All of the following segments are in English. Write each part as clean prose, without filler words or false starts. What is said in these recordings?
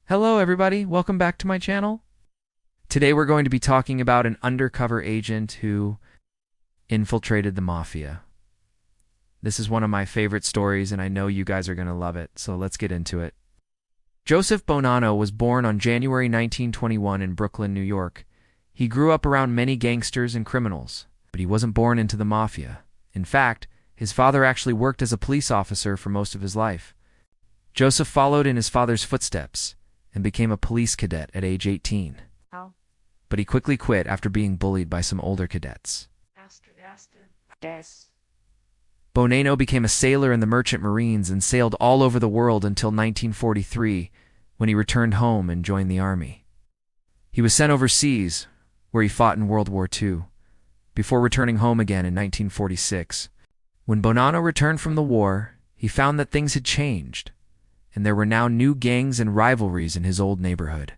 Hello everybody, welcome back to my channel. Today we're going to be talking about an undercover agent who infiltrated the Mafia. This is one of my favorite stories and I know you guys are going to love it, so let's get into it. Joseph Bonanno was born on January 1921 in Brooklyn, New York. He grew up around many gangsters and criminals, but he wasn't born into the Mafia. In fact, his father actually worked as a police officer for most of his life. Joseph followed in his father's footsteps and became a police cadet at age 18. Oh. But he quickly quit after being bullied by some older cadets. Bonanno became a sailor in the Merchant Marines and sailed all over the world until 1943, when he returned home and joined the army. He was sent overseas, where he fought in World War II, before returning home again in 1946. When Bonanno returned from the war, he found that things had changed, and there were now new gangs and rivalries in his old neighborhood.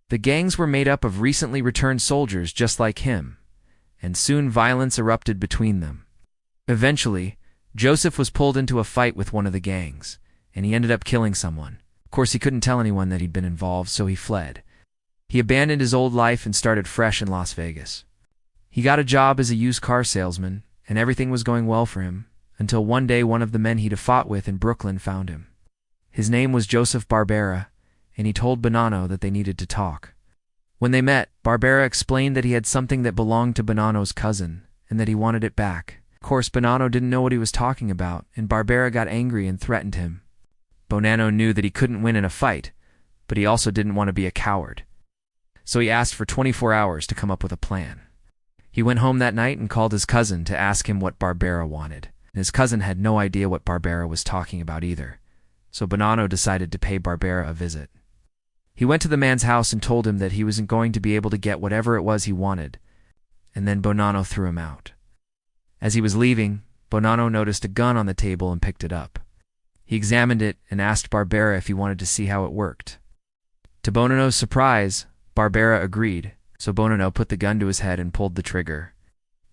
The gangs were made up of recently returned soldiers just like him, and soon violence erupted between them. Eventually, Joseph was pulled into a fight with one of the gangs, and he ended up killing someone. Of course, he couldn't tell anyone that he'd been involved, so he fled. He abandoned his old life and started fresh in Las Vegas. He got a job as a used car salesman, and everything was going well for him, until one day one of the men he'd fought with in Brooklyn found him. His name was Joseph Barbera, and he told Bonanno that they needed to talk. When they met, Barbera explained that he had something that belonged to Bonanno's cousin, and that he wanted it back. Of course, Bonanno didn't know what he was talking about, and Barbera got angry and threatened him. Bonanno knew that he couldn't win in a fight, but he also didn't want to be a coward. So he asked for 24 hours to come up with a plan. He went home that night and called his cousin to ask him what Barbera wanted. And his cousin had no idea what Barbera was talking about either. So Bonanno decided to pay Barbera a visit. He went to the man's house and told him that he wasn't going to be able to get whatever it was he wanted, and then Bonanno threw him out. As he was leaving, Bonanno noticed a gun on the table and picked it up. He examined it and asked Barbera if he wanted to see how it worked. To Bonanno's surprise, Barbera agreed, so Bonanno put the gun to his head and pulled the trigger.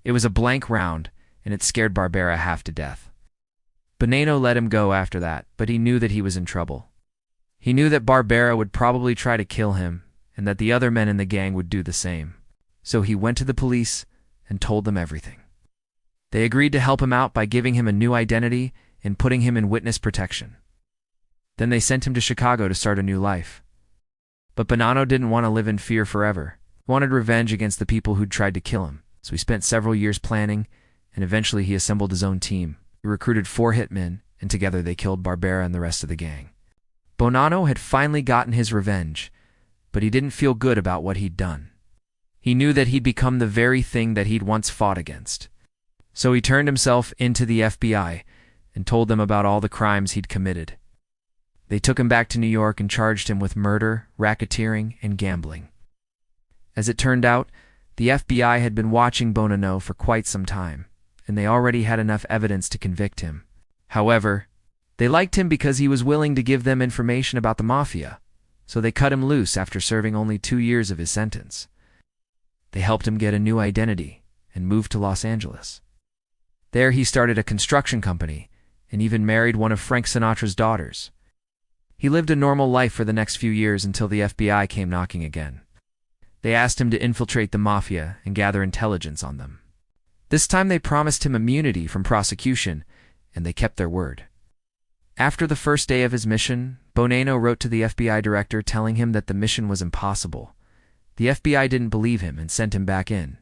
It was a blank round, and it scared Barbera half to death. Bonanno let him go after that, but he knew that he was in trouble. He knew that Barbera would probably try to kill him, and that the other men in the gang would do the same. So he went to the police and told them everything. They agreed to help him out by giving him a new identity and putting him in witness protection. Then they sent him to Chicago to start a new life. But Bonanno didn't want to live in fear forever. He wanted revenge against the people who'd tried to kill him, so he spent several years planning, and eventually he assembled his own team. He recruited 4 hitmen, and together they killed Barbera and the rest of the gang. Bonanno had finally gotten his revenge, but he didn't feel good about what he'd done. He knew that he'd become the very thing that he'd once fought against. So he turned himself into the FBI and told them about all the crimes he'd committed. They took him back to New York and charged him with murder, racketeering, and gambling. As it turned out, the FBI had been watching Bonanno for quite some time, and they already had enough evidence to convict him. However, they liked him because he was willing to give them information about the Mafia, so they cut him loose after serving only 2 years of his sentence. They helped him get a new identity and moved to Los Angeles. There he started a construction company and even married one of Frank Sinatra's daughters. He lived a normal life for the next few years until the FBI came knocking again. They asked him to infiltrate the Mafia and gather intelligence on them. This time they promised him immunity from prosecution, and they kept their word. After the first day of his mission, Bonanno wrote to the FBI director telling him that the mission was impossible. The FBI didn't believe him and sent him back in.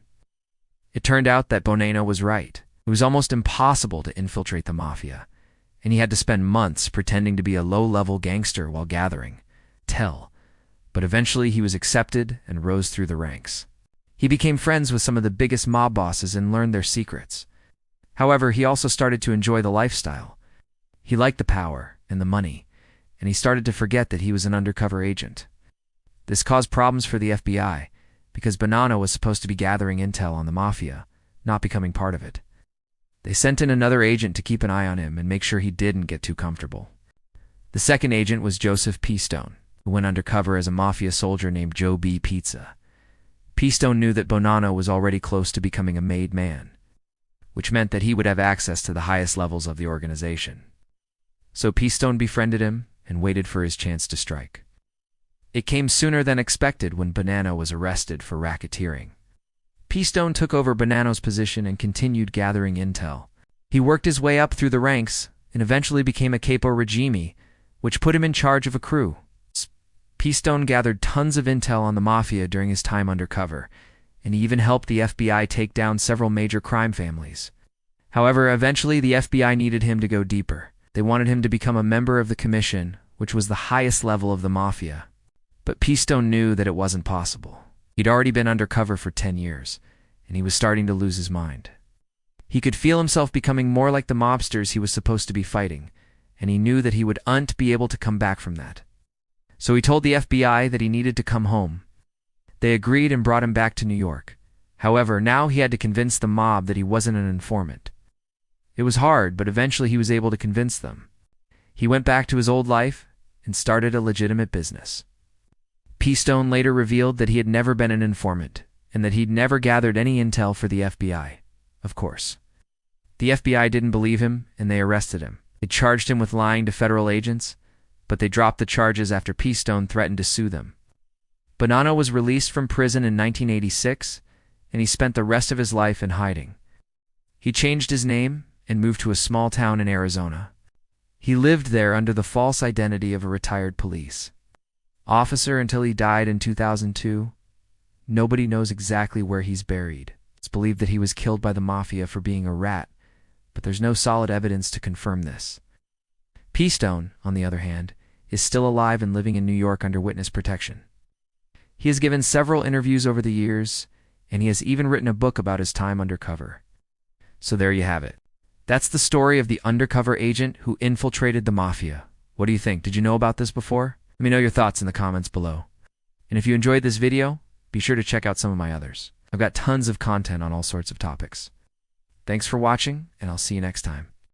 It turned out that Bonanno was right. It was almost impossible to infiltrate the Mafia, and he had to spend months pretending to be a low-level gangster while gathering intel. But eventually he was accepted and rose through the ranks. He became friends with some of the biggest mob bosses and learned their secrets. However, he also started to enjoy the lifestyle. He liked the power and the money, and he started to forget that he was an undercover agent. This caused problems for the FBI, because Bonanno was supposed to be gathering intel on the Mafia, not becoming part of it. They sent in another agent to keep an eye on him and make sure he didn't get too comfortable. The second agent was Joseph P. Stone, who went undercover as a Mafia soldier named Joe B. Pizza. P. Stone knew that Bonanno was already close to becoming a made man, which meant that he would have access to the highest levels of the organization. So P. Stone befriended him and waited for his chance to strike. It came sooner than expected when Bonanno was arrested for racketeering. Peastone took over Bonanno's position and continued gathering intel. He worked his way up through the ranks and eventually became a capo regime, which put him in charge of a crew. Peastone gathered tons of intel on the Mafia during his time undercover, and he even helped the FBI take down several major crime families. However, eventually the FBI needed him to go deeper. They wanted him to become a member of the Commission, which was the highest level of the Mafia. But Peastone knew that it wasn't possible. He'd already been undercover for 10 years, and he was starting to lose his mind. He could feel himself becoming more like the mobsters he was supposed to be fighting, and he knew that he wouldn't be able to come back from that. So he told the FBI that he needed to come home. They agreed and brought him back to New York. However, now he had to convince the mob that he wasn't an informant. It was hard, but eventually he was able to convince them. He went back to his old life and started a legitimate business. Peastone later revealed that he had never been an informant and that he'd never gathered any intel for the FBI. Of course. The FBI didn't believe him and they arrested him. They charged him with lying to federal agents, but they dropped the charges after Peastone threatened to sue them. Bonanno was released from prison in 1986, and he spent the rest of his life in hiding. He changed his name and moved to a small town in Arizona. He lived there under the false identity of a retired police officer until he died in 2002. Nobody knows exactly where he's buried. It's believed that he was killed by the Mafia for being a rat, but there's no solid evidence to confirm this. Peastone, on the other hand, is still alive and living in New York under witness protection. He has given several interviews over the years, and he has even written a book about his time undercover. So there you have it. That's the story of the undercover agent who infiltrated the Mafia. What do you think? Did you know about this before? Let me know your thoughts in the comments below. And if you enjoyed this video, be sure to check out some of my others. I've got tons of content on all sorts of topics. Thanks for watching, and I'll see you next time.